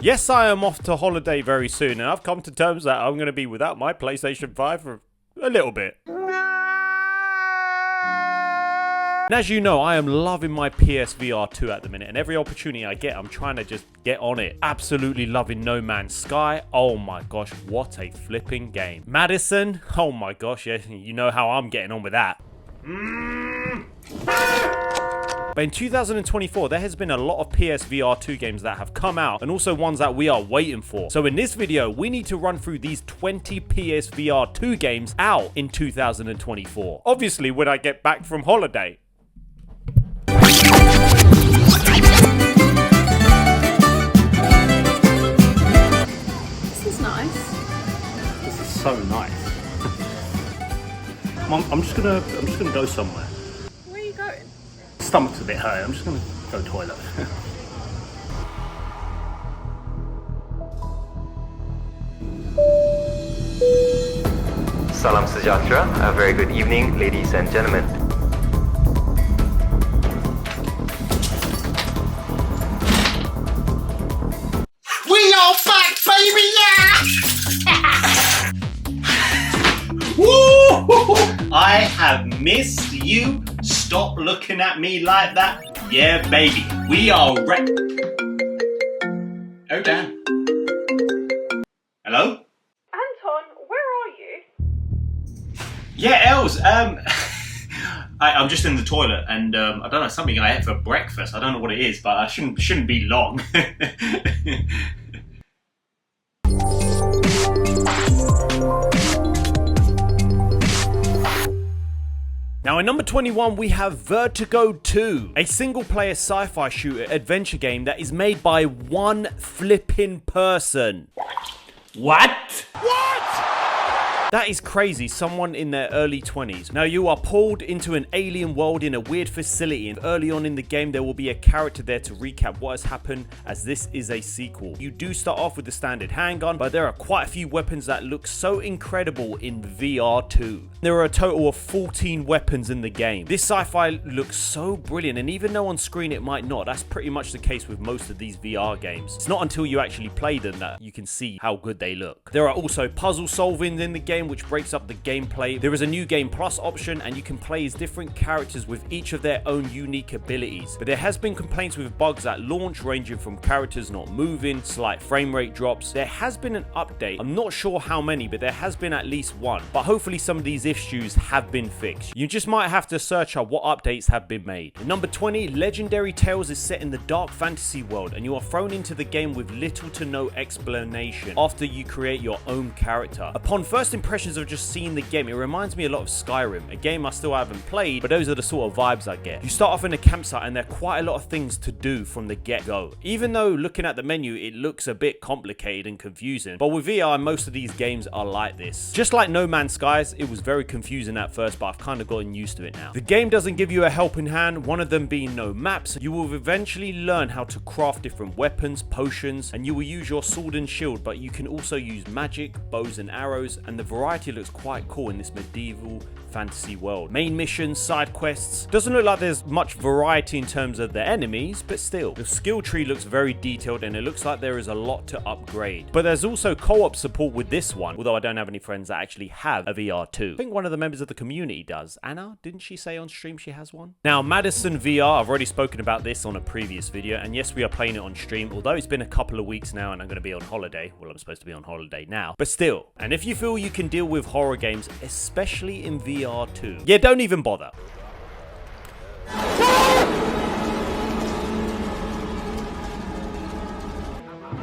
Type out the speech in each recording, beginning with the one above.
Yes, I am off to holiday very soon, and I've come to terms that I'm going to be without my PlayStation 5 for a little bit. And as you know, I am loving my PSVR2 at the minute, and every opportunity I get, I'm trying to just get on it. Absolutely loving No Man's Sky. Oh my gosh, what a flipping game. Madison. Oh my gosh, yeah, you know how I'm getting on with that. But in 2024, there has been a lot of PSVR2 games that have come out, and also ones that we are waiting for. So in this video, we need to run through these 20 PSVR2 games out in 2024. Obviously, when I get back from holiday. This is nice. This is so nice. Mom, I'm just gonna go somewhere. Where are you going? Stomach's a bit hurt. I'm just gonna go toilet. Salam Sejahtera, a very good evening, ladies and gentlemen. We are back, baby, yeah! Woo! I have missed you. Stop looking at me like that. Yeah, baby, we are ready. Oh, damn. Hello? Anton, where are you? Yeah, Els, I'm just in the toilet, and I don't know, something I ate for breakfast. I don't know what it is, but I shouldn't be long. Now in number 21 we have Vertigo 2, a single player sci-fi shooter adventure game that is made by one flipping person. What? That is crazy, someone in their early 20s. Now you are pulled into an alien world in a weird facility, and early on in the game there will be a character there to recap what has happened, as this is a sequel. You do start off with the standard handgun, but there are quite a few weapons that look so incredible in VR2. There are a total of 14 weapons in the game. This sci-fi looks so brilliant, and even though on screen it might not, that's pretty much the case with most of these VR games. It's not until you actually play them that you can see how good they look. There are also puzzle solving in the game, which breaks up the gameplay. There is a new game plus option, and you can play as different characters with each of their own unique abilities. But there has been complaints with bugs at launch, ranging from characters not moving, slight frame rate drops. There has been an update. I'm not sure how many, but there has been at least one. But hopefully some of these issues have been fixed. You just might have to search up what updates have been made. In number 20, Legendary Tales is set in the dark fantasy world, and you are thrown into the game with little to no explanation after you create your own character. Upon first impressions of just seeing the game, it reminds me a lot of Skyrim, a game I still haven't played, but those are the sort of vibes I get. You start off in a campsite, and there are quite a lot of things to do from the get-go. Even though looking at the menu it looks a bit complicated and confusing, but with VR most of these games are like this. Just like No Man's Skies, it was very confusing at first, but I've kind of gotten used to it now. The game doesn't give you a helping hand, one of them being no maps. You will eventually learn how to craft different weapons, potions, and you will use your sword and shield, but you can also use magic, bows and arrows, and the variety looks quite cool in this medieval fantasy world. Main missions, side quests. Doesn't look like there's much variety in terms of the enemies, but still. The skill tree looks very detailed, and it looks like there is a lot to upgrade. But there's also co-op support with this one, although I don't have any friends that actually have a VR2. I think one of the members of the community does. Anna, didn't she say on stream she has one? Now, Madison VR, I've already spoken about this on a previous video, and yes, we are playing it on stream, although it's been a couple of weeks now and I'm going to be on holiday. Well, I'm supposed to be on holiday now, but still. And if you feel you can deal with horror games, especially in VR2, yeah, don't even bother.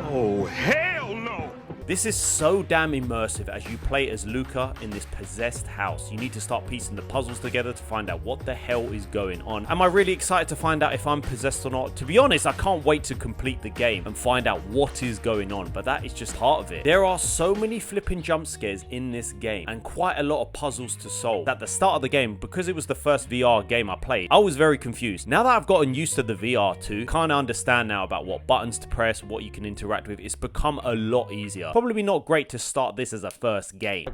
Oh, hell no! This is so damn immersive as you play as Luca in this possessed house. You need to start piecing the puzzles together to find out what the hell is going on. Am I really excited to find out if I'm possessed or not? To be honest, I can't wait to complete the game and find out what is going on, but that is just part of it. There are so many flipping jump scares in this game and quite a lot of puzzles to solve. At the start of the game, because it was the first VR game I played, I was very confused. Now that I've gotten used to the VR2, kind of understand now about what buttons to press, what you can interact with, it's become a lot easier. Probably not great to start this as a first game.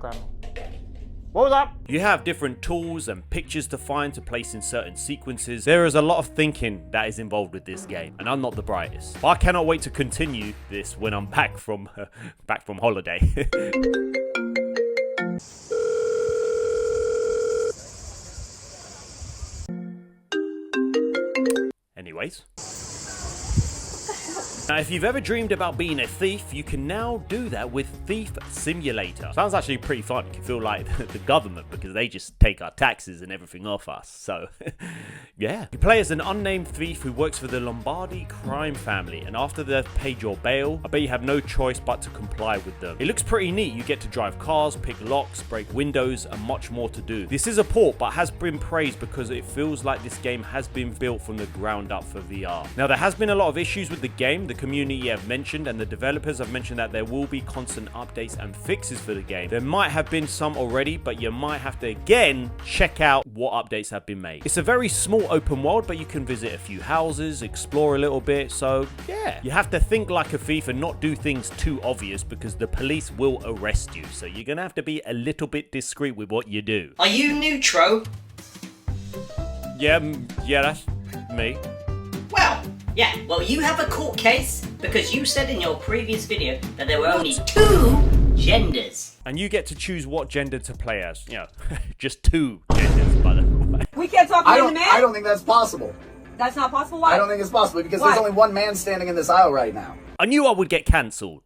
What was that? You have different tools and pictures to find to place in certain sequences. There is a lot of thinking that is involved with this game, and I'm not the brightest. But I cannot wait to continue this when I'm back from holiday. Anyways. Now, if you've ever dreamed about being a thief, you can now do that with Thief Simulator. Sounds actually pretty fun. You can feel like the government because they just take our taxes and everything off us. So, yeah. You play as an unnamed thief who works for the Lombardi crime family, and after they've paid your bail, I bet you have no choice but to comply with them. It looks pretty neat. You get to drive cars, pick locks, break windows, and much more to do. This is a port, but has been praised because it feels like this game has been built from the ground up for VR. Now, there has been a lot of issues with the game. The community have mentioned, and the developers have mentioned that there will be constant updates and fixes for the game. There might have been some already, but you might have to again check out what updates have been made. It's a very small open world, but you can visit a few houses, explore a little bit. So yeah, you have to think like a thief and not do things too obvious because the police will arrest you. So you're gonna have to be a little bit discreet with what you do. Are you neutro? Yeah, that's me. Well, you have a court case because you said in your previous video that there were only 2 genders. And you get to choose what gender to play as. You know, just 2 genders, by the way. We can't talk to the man? I don't think that's possible. That's not possible? Why? I don't think it's possible because Why? there's only one man standing in this aisle right now. I knew I would get cancelled.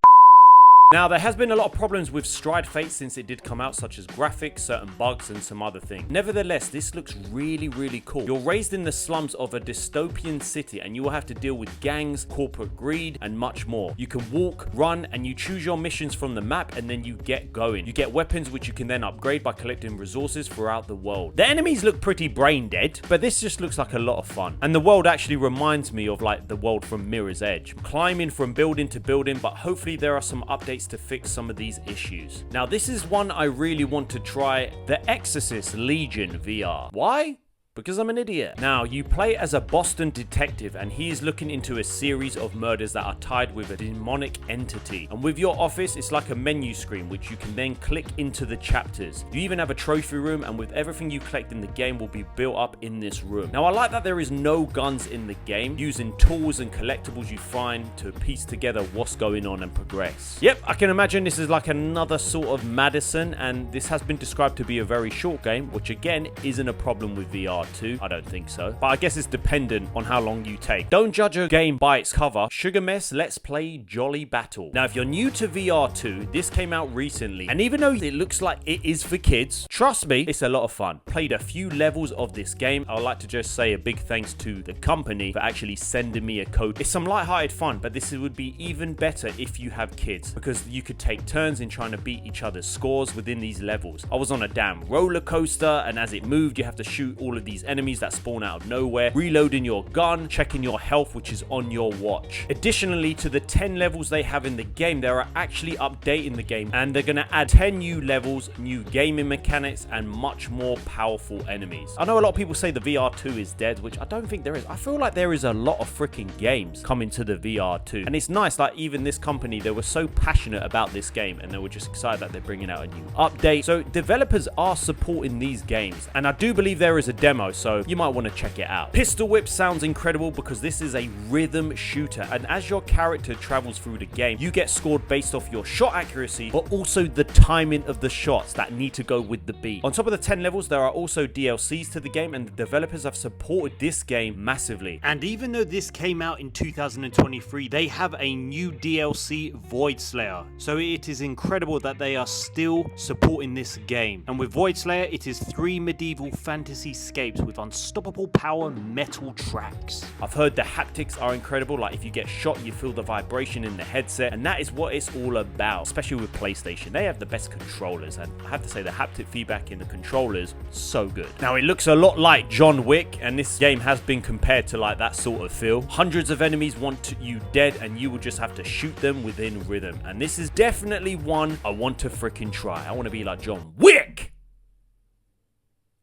Now, there has been a lot of problems with Stride Fate since it did come out, such as graphics, certain bugs, and some other things. Nevertheless, this looks really, really cool. You're raised in the slums of a dystopian city, and you will have to deal with gangs, corporate greed, and much more. You can walk, run, and you choose your missions from the map, and then you get going. You get weapons which you can then upgrade by collecting resources throughout the world. The enemies look pretty brain dead, but this just looks like a lot of fun. And the world actually reminds me of like the world from Mirror's Edge. Climbing from building to building, but hopefully there are some updates to fix some of these issues. Now, this is one I really want to try, the Exorcist Legion VR. Why? Because I'm an idiot. Now, you play as a Boston detective, and he is looking into a series of murders that are tied with a demonic entity. And with your office, it's like a menu screen, which you can then click into the chapters. You even have a trophy room, and with everything you collect in the game will be built up in this room. Now, I like that there is no guns in the game, using tools and collectibles you find to piece together what's going on and progress. Yep, I can imagine this is like another sort of Madison, and this has been described to be a very short game, which again, isn't a problem with VR. I don't think so, but I guess it's dependent on how long you take. Don't judge a game by its cover. Sugar Mess, let's play Jolly Battle. Now, if you're new to VR2, this came out recently, and even though it looks like it is for kids, trust me, it's a lot of fun. Played a few levels of this game. I would like to just say a big thanks to the company for actually sending me a code. It's some lighthearted fun, but this would be even better if you have kids, because you could take turns in trying to beat each other's scores within these levels. I was on a damn roller coaster, and as it moved, you have to shoot all of these enemies that spawn out of nowhere, reloading your gun, checking your health, which is on your watch. Additionally to the 10 levels they have in the game, they are actually updating the game, and they're going to add 10 new levels, new gaming mechanics, and much more powerful enemies. I know a lot of people say the VR2 is dead, which I don't think there is. I feel like there is a lot of freaking games coming to the VR2, and it's nice that even this company, they were so passionate about this game, and they were just excited that they're bringing out a new update. So developers are supporting these games, and I do believe there is a demo, so you might want to check it out. Pistol Whip sounds incredible because this is a rhythm shooter, and as your character travels through the game, you get scored based off your shot accuracy, but also the timing of the shots that need to go with the beat. On top of the 10 levels, there are also DLCs to the game, and the developers have supported this game massively. And even though this came out in 2023, they have a new DLC, Void Slayer. So it is incredible that they are still supporting this game. And with Void Slayer, it is 3 medieval fantasy scapes with unstoppable power metal tracks. I've heard the haptics are incredible, like if you get shot you feel the vibration in the headset, and that is what it's all about, especially with PlayStation. They have the best controllers, and I have to say the haptic feedback in the controllers, so good. Now, it looks a lot like John Wick, and this game has been compared to like that sort of feel. Hundreds of enemies want you dead, and you will just have to shoot them within rhythm, and this is definitely one I want to freaking try. I want to be like John Wick!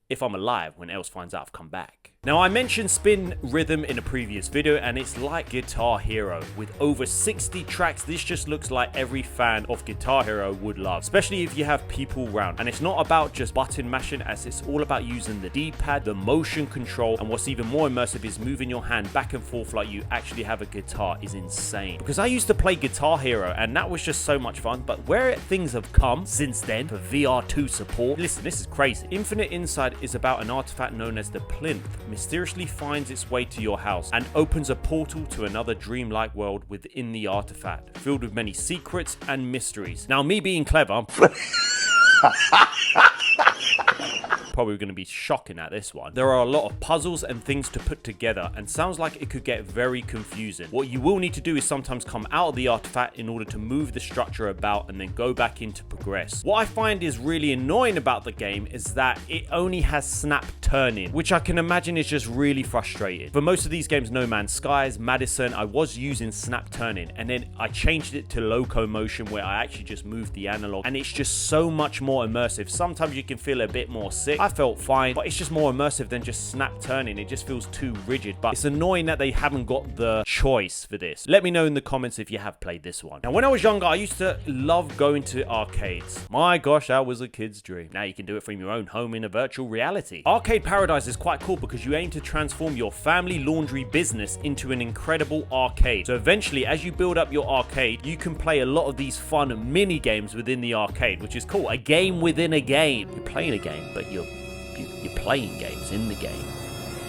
If I'm alive when Els finds out I've come back. Now, I mentioned spin rhythm in a previous video, and it's like Guitar Hero. With over 60 tracks, this just looks like every fan of Guitar Hero would love, especially if you have people around. And it's not about just button mashing, as it's all about using the D-pad, the motion control, and what's even more immersive is moving your hand back and forth like you actually have a guitar is insane. Because I used to play Guitar Hero, and that was just so much fun, but where things have come since then for VR2 support, listen, this is crazy. Infinite Insight is about an artifact known as the Plinth mysteriously finds its way to your house and opens a portal to another dreamlike world within the artifact, filled with many secrets and mysteries. Now, me being clever, probably going to be shocking at this one. There are a lot of puzzles and things to put together, and sounds like it could get very confusing. What you will need to do is sometimes come out of the artifact in order to move the structure about and then go back in to progress. What I find is really annoying about the game is that it only has snap turning, which I can imagine is just really frustrating. For most of these games, No Man's Skies, Madison, I was using snap turning, and then I changed it to locomotion where I actually just moved the analog, and it's just so much more immersive. Sometimes you can feel a bit more sick. I felt fine, but it's just more immersive than just snap turning. It just feels too rigid, but it's annoying that they haven't got the choice for this. Let me know in the comments if you have played this one. Now, when I was younger, I used to love going to arcades. My gosh, that was a kid's dream. Now you can do it from your own home in a virtual reality. Arcade Paradise is quite cool because you aim to transform your family laundry business into an incredible arcade. So eventually, as you build up your arcade, you can play a lot of these fun mini games within the arcade, which is cool. A game within a game. You're playing a game, but you're playing games in the game.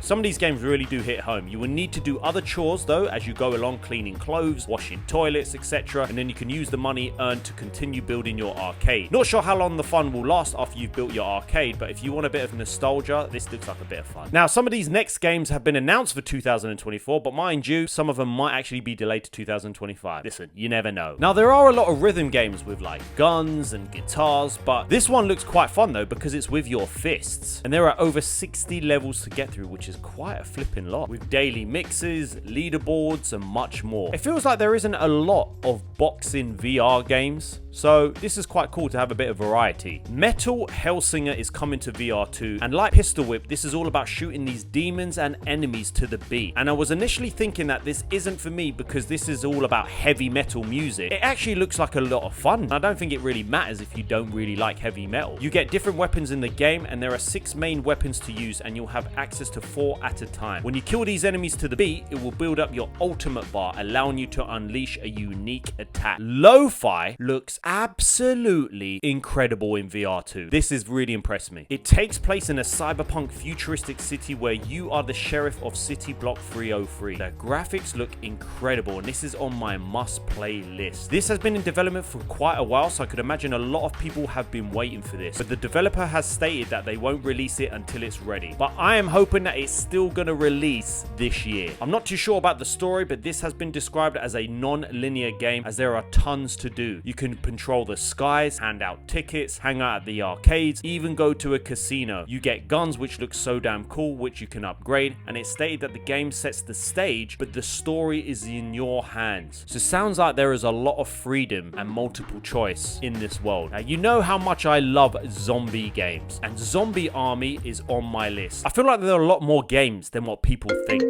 Some of these games really do hit home. You will need to do other chores though as you go along, cleaning clothes, washing toilets, etc. And then you can use the money earned to continue building your arcade. Not sure how long the fun will last after you've built your arcade, but if you want a bit of nostalgia, this looks like a bit of fun. Now, some of these next games have been announced for 2024, but mind you, some of them might actually be delayed to 2025. Listen, you never know. Now, there are a lot of rhythm games with like guns and guitars, but this one looks quite fun though because it's with your fists. And there are over 60 levels to get through, which is quite a flipping lot, with daily mixes, leaderboards, and much more. It feels like there isn't a lot of boxing VR games, so this is quite cool to have a bit of variety. Metal Hellsinger is coming to VR2, and like Pistol Whip, this is all about shooting these demons and enemies to the beat. And I was initially thinking that this isn't for me because this is all about heavy metal music. It actually looks like a lot of fun. I don't think it really matters if you don't really like heavy metal. You get different weapons in the game, and there are 6 main weapons to use, and you'll have access to 4 at a time. When you kill these enemies to the beat, it will build up your ultimate bar, allowing you to unleash a unique attack. Lo-fi looks absolutely incredible in VR2. This has really impressed me. It takes place in a cyberpunk futuristic city where you are the sheriff of City Block 303. The graphics look incredible, and this is on my must-play list. This has been in development for quite a while, so I could imagine a lot of people have been waiting for this, but the developer has stated that they won't release it until it's ready. But I am hoping that it's still gonna release this year. I'm not too sure about the story, but this has been described as a non-linear game as there are tons to do. You can control the skies, hand out tickets, hang out at the arcades, even go to a casino. You get guns which look so damn cool, which you can upgrade, and it's stated that the game sets the stage, but the story is in your hands. So it sounds like there is a lot of freedom and multiple choice in this world. Now, you know how much I love zombie games, and Zombie Army is on my list. I feel like there are a lot more games than what people think.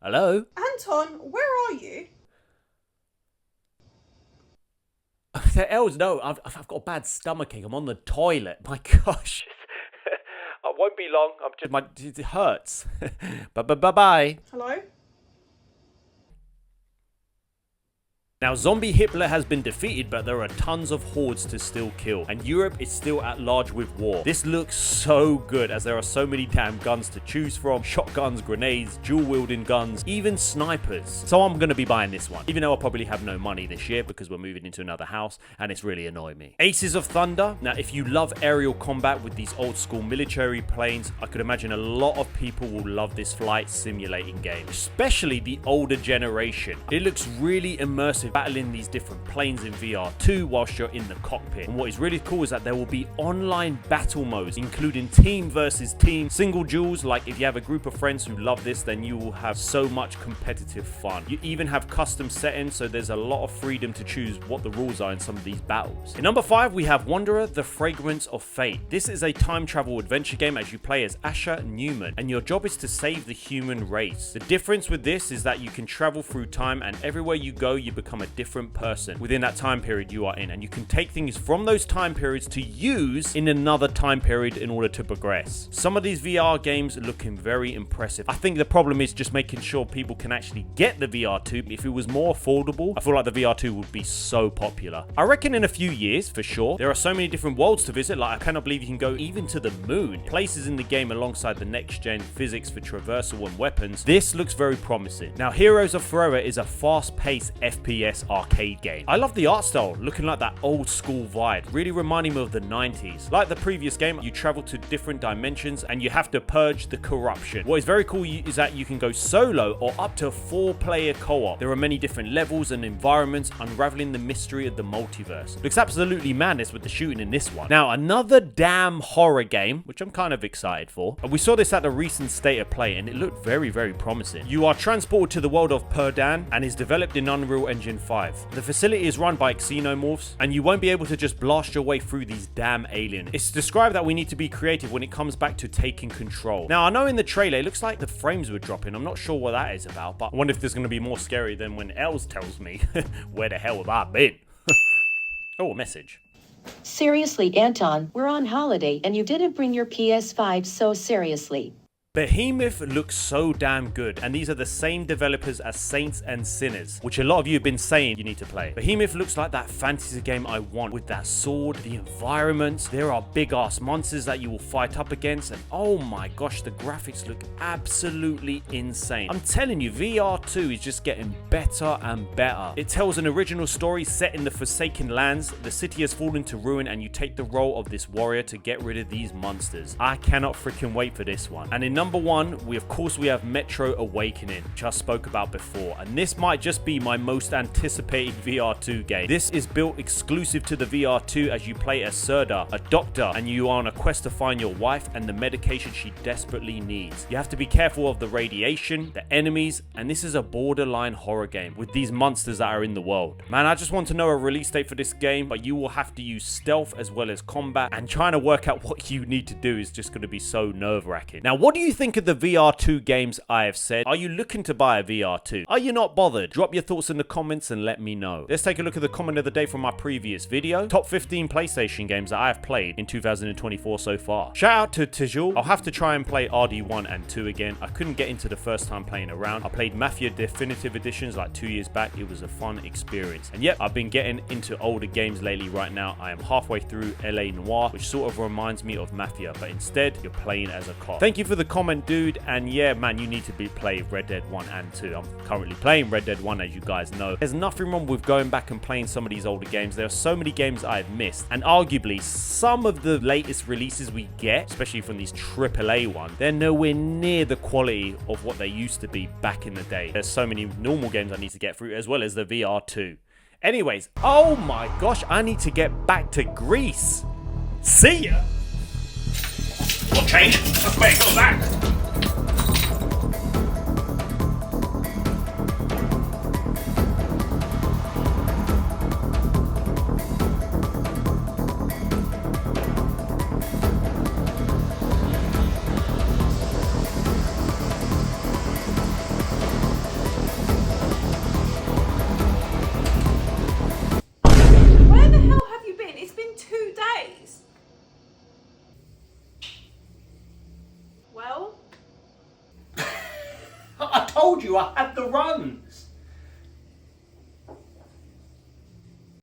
Hello? Anton, where are you? Els, no, I've got a bad stomachache. I'm on the toilet. My gosh. I won't be long. It hurts. Bye. Hello? Now, Zombie Hitler has been defeated, but there are tons of hordes to still kill, and Europe is still at large with war. This looks so good as there are so many damn guns to choose from: shotguns, grenades, dual-wielding guns, even snipers. So I'm going to be buying this one, even though I'll probably have no money this year because we're moving into another house and it's really annoying me. Aces of Thunder. Now, if you love aerial combat with these old school military planes, I could imagine a lot of people will love this flight simulating game, especially the older generation. It looks really immersive immersive, battling these different planes in VR2 whilst you're in the cockpit. And what is really cool is that there will be online battle modes, including team versus team, single duels. Like if you have a group of friends who love this, then you will have so much competitive fun. You even have custom settings, so there's a lot of freedom to choose what the rules are in some of these battles. In number 5, we have Wanderer, the Fragments of Fate. This is a time travel adventure game as you play as Asher Newman, and your job is to save the human race. The difference with this is that you can travel through time, and everywhere you go, you become a different person within that time period you are in, and you can take things from those time periods to use in another time period in order to progress. Some of these VR games are looking very impressive. I think the problem is just making sure people can actually get the VR2. If it was more affordable, I feel like the VR2 would be so popular. I reckon in a few years, for sure. There are so many different worlds to visit, like I cannot believe you can go even to the moon. Places in the game alongside the next-gen physics for traversal and weapons. This looks very promising. Now, Heroes of Forever is a fast-paced FPS arcade game. I love the art style, looking like that old-school vibe, really reminding me of the 90s. Like the previous game, you travel to different dimensions and you have to purge the corruption. What is very cool is that you can go solo or up to 4-player co-op. There are many different levels and environments, unraveling the mystery of the multiverse. Looks absolutely madness with the shooting in this one. Now, another damn horror game, which I'm kind of excited for. We saw this at the recent State of Play and it looked very, very promising. You are transported to the world of Perdan and is developed in Unreal Engine 5. The facility is run by xenomorphs and you won't be able to just blast your way through these damn aliens. It's described that we need to be creative when it comes back to taking control. Now, I know in the trailer it looks like the frames were dropping. I'm not sure what that is about, but I wonder if there's going to be more scary than when Els tells me where the hell have I been? Oh, a message. Seriously, Anton, we're on holiday and you didn't bring your PS5 so seriously. Behemoth looks so damn good, and these are the same developers as Saints and Sinners, which a lot of you have been saying you need to play. Behemoth looks like that fantasy game I want, with that sword, the environments, there are big ass monsters that you will fight up against, and oh my gosh, the graphics look absolutely insane. I'm telling you, VR2 is just getting better and better. It tells an original story set in the Forsaken Lands. The city has fallen to ruin and you take the role of this warrior to get rid of these monsters. I cannot freaking wait for this one. And in number 1, we have Metro Awakening, which I spoke about before, and this might just be my most anticipated VR2 game. This is built exclusive to the VR2 as you play as Serda, a doctor, and you are on a quest to find your wife and the medication she desperately needs. You have to be careful of the radiation, the enemies, and this is a borderline horror game with these monsters that are in the world. Man, I just want to know a release date for this game, but you will have to use stealth as well as combat, and trying to work out what you need to do is just going to be so nerve-wracking. Now, what do you think of the VR2 games I have said? Are you looking to buy a VR2? Are you not bothered? Drop your thoughts in the comments and let me know. Let's take a look at the comment of the day from my previous video. Top 15 PlayStation games that I have played in 2024 so far. Shout out to Tejul. I'll have to try and play RD1 and 2 again. I couldn't get into the first time playing around. I played Mafia Definitive Editions like 2 years back. It was a fun experience. And yep, I've been getting into older games lately. Right now, I am halfway through LA Noire, which sort of reminds me of Mafia, but instead, you're playing as a cop. Thank you for the comment, dude. And yeah, man, you need to be playing Red Dead 1 and 2. I'm currently playing Red Dead 1, as you guys know. There's nothing wrong with going back and playing some of these older games. There are so many games I've missed, and arguably some of the latest releases we get, especially from these AAA ones, they're nowhere near the quality of what they used to be back in the day. There's so many normal games I need to get through, as well as the VR2. Anyways, oh my gosh, I need to get back to Greece. See ya! What change? Let's better go back. Where the hell have you been? It's been 2 days. Well? I told you I had the run.